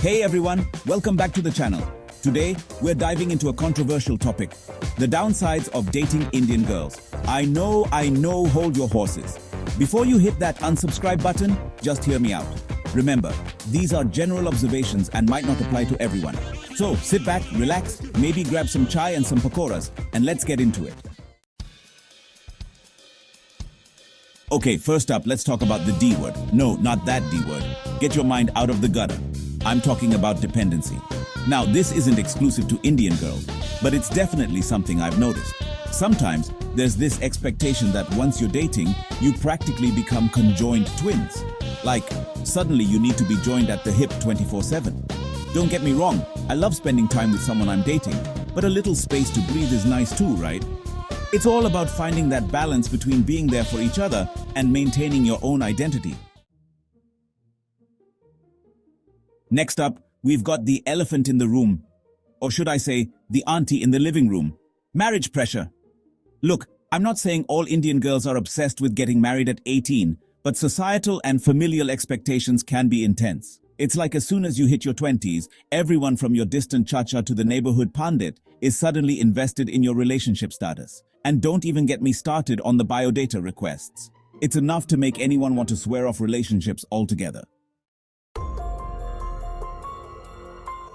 Hey everyone, welcome back to the channel. Today, we're diving into a controversial topic, the downsides of dating Indian girls. I know, hold your horses. Before you hit that unsubscribe button, just hear me out. Remember, these are general observations and might not apply to everyone. So sit back, relax, maybe grab some chai and some pakoras, and let's get into it. Okay, first up, let's talk about the D word. No, not that D word. Get your mind out of the gutter. I'm talking about dependency. Now, this isn't exclusive to Indian girls, but it's definitely something I've noticed. Sometimes, there's this expectation that once you're dating, you practically become conjoined twins. Like, suddenly you need to be joined at the hip 24/7. Don't get me wrong, I love spending time with someone I'm dating, but a little space to breathe is nice too, right? It's all about finding that balance between being there for each other and maintaining your own identity. Next up, we've got the elephant in the room. Or should I say, the auntie in the living room. Marriage pressure. Look, I'm not saying all Indian girls are obsessed with getting married at 18, but societal and familial expectations can be intense. It's like as soon as you hit your 20s, everyone from your distant chacha to the neighborhood pandit is suddenly invested in your relationship status. And don't even get me started on the biodata requests. It's enough to make anyone want to swear off relationships altogether.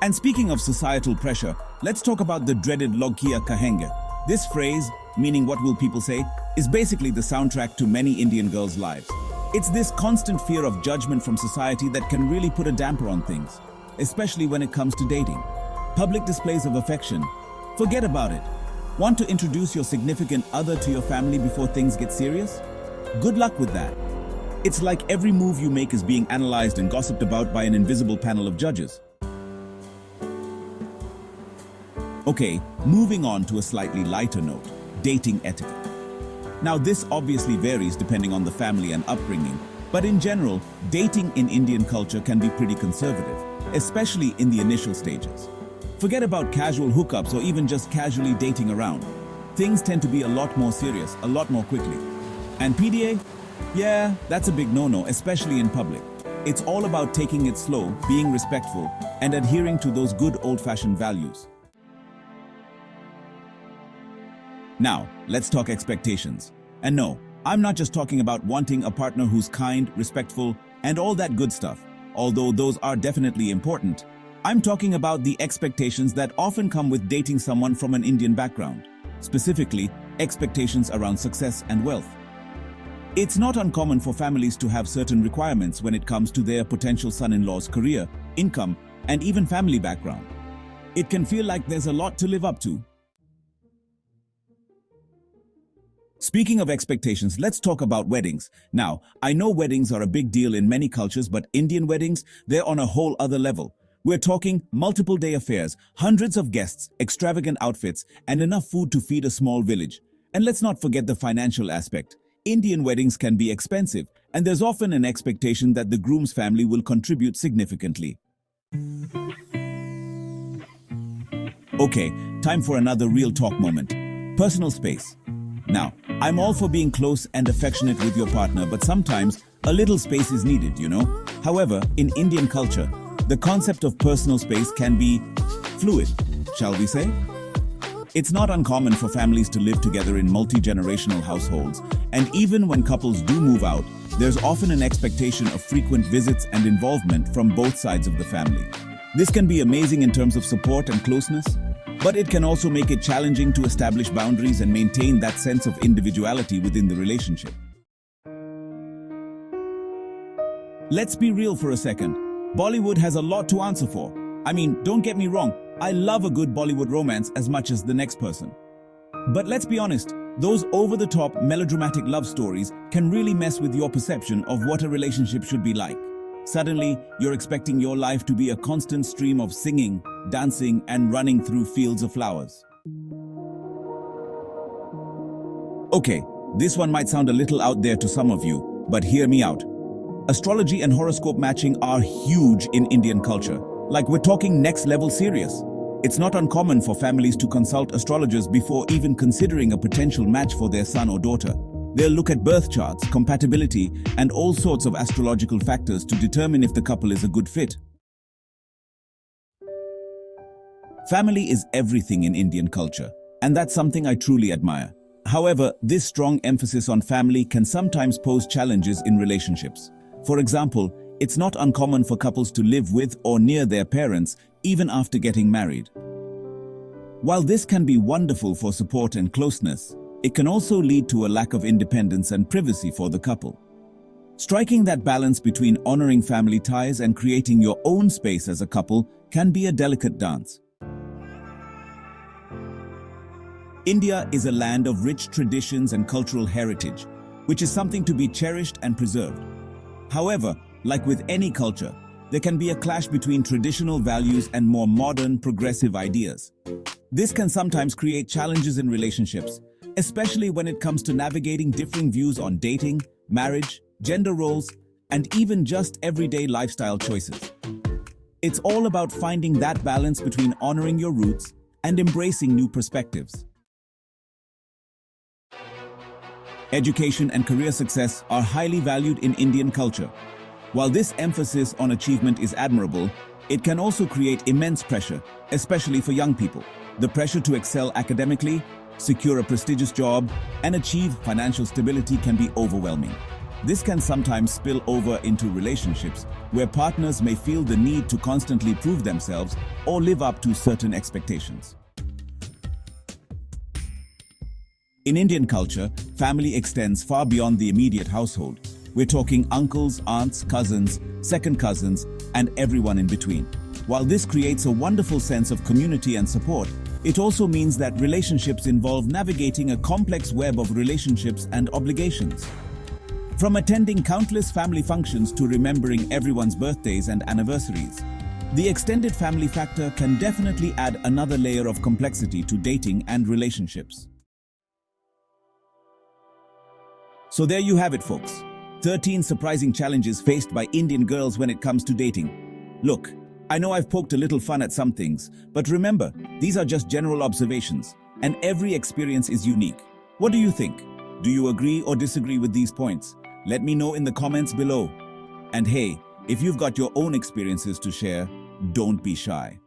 And speaking of societal pressure, let's talk about the dreaded log kiya kahenge. This phrase, meaning what will people say, is basically the soundtrack to many Indian girls' lives. It's this constant fear of judgment from society that can really put a damper on things, especially when it comes to dating. Public displays of affection, forget about it. Want to introduce your significant other to your family before things get serious? Good luck with that. It's like every move you make is being analyzed and gossiped about by an invisible panel of judges. Okay, moving on to a slightly lighter note, dating etiquette. Now this obviously varies depending on the family and upbringing, but in general, dating in Indian culture can be pretty conservative, especially in the initial stages. Forget about casual hookups or even just casually dating around. Things tend to be a lot more serious, a lot more quickly. And PDA? Yeah, that's a big no-no, especially in public. It's all about taking it slow, being respectful, and adhering to those good old-fashioned values. Now, let's talk expectations. And no, I'm not just talking about wanting a partner who's kind, respectful, and all that good stuff, although those are definitely important. I'm talking about the expectations that often come with dating someone from an Indian background, specifically expectations around success and wealth. It's not uncommon for families to have certain requirements when it comes to their potential son-in-law's career, income, and even family background. It can feel like there's a lot to live up to. Speaking of expectations, let's talk about weddings. Now, I know weddings are a big deal in many cultures, but Indian weddings, they're on a whole other level. We're talking multiple day affairs, hundreds of guests, extravagant outfits, and enough food to feed a small village. And let's not forget the financial aspect. Indian weddings can be expensive, and there's often an expectation that the groom's family will contribute significantly. Okay, time for another real talk moment. Personal space. Now, I'm all for being close and affectionate with your partner, but sometimes a little space is needed, you know? However, in Indian culture, the concept of personal space can be fluid, shall we say? It's not uncommon for families to live together in multi-generational households, and even when couples do move out, there's often an expectation of frequent visits and involvement from both sides of the family. This can be amazing in terms of support and closeness, but it can also make it challenging to establish boundaries and maintain that sense of individuality within the relationship. Let's be real for a second. Bollywood has a lot to answer for. I mean, don't get me wrong, I love a good Bollywood romance as much as the next person. But let's be honest, those over-the-top melodramatic love stories can really mess with your perception of what a relationship should be like. Suddenly, you're expecting your life to be a constant stream of singing, dancing, and running through fields of flowers. Okay, this one might sound a little out there to some of you, but hear me out. Astrology and horoscope matching are huge in Indian culture. Like we're talking next level serious. It's not uncommon for families to consult astrologers before even considering a potential match for their son or daughter. They'll look at birth charts, compatibility, and all sorts of astrological factors to determine if the couple is a good fit. Family is everything in Indian culture, and that's something I truly admire. However, this strong emphasis on family can sometimes pose challenges in relationships. For example, it's not uncommon for couples to live with or near their parents even after getting married. While this can be wonderful for support and closeness, it can also lead to a lack of independence and privacy for the couple. Striking that balance between honoring family ties and creating your own space as a couple can be a delicate dance. India is a land of rich traditions and cultural heritage, which is something to be cherished and preserved. However, like with any culture, there can be a clash between traditional values and more modern, progressive ideas. This can sometimes create challenges in relationships, especially when it comes to navigating differing views on dating, marriage, gender roles, and even just everyday lifestyle choices. It's all about finding that balance between honoring your roots and embracing new perspectives. Education and career success are highly valued in Indian culture. While this emphasis on achievement is admirable, it can also create immense pressure, especially for young people. The pressure to excel academically, secure a prestigious job, and achieve financial stability can be overwhelming. This can sometimes spill over into relationships where partners may feel the need to constantly prove themselves or live up to certain expectations. In Indian culture, family extends far beyond the immediate household. We're talking uncles, aunts, cousins, second cousins, and everyone in between. While this creates a wonderful sense of community and support, it also means that relationships involve navigating a complex web of relationships and obligations. From attending countless family functions to remembering everyone's birthdays and anniversaries, the extended family factor can definitely add another layer of complexity to dating and relationships. So there you have it, folks. 13 surprising challenges faced by Indian girls when it comes to dating. Look, I know I've poked a little fun at some things, but remember, these are just general observations, and every experience is unique. What do you think? Do you agree or disagree with these points? Let me know in the comments below. And hey, if you've got your own experiences to share, don't be shy.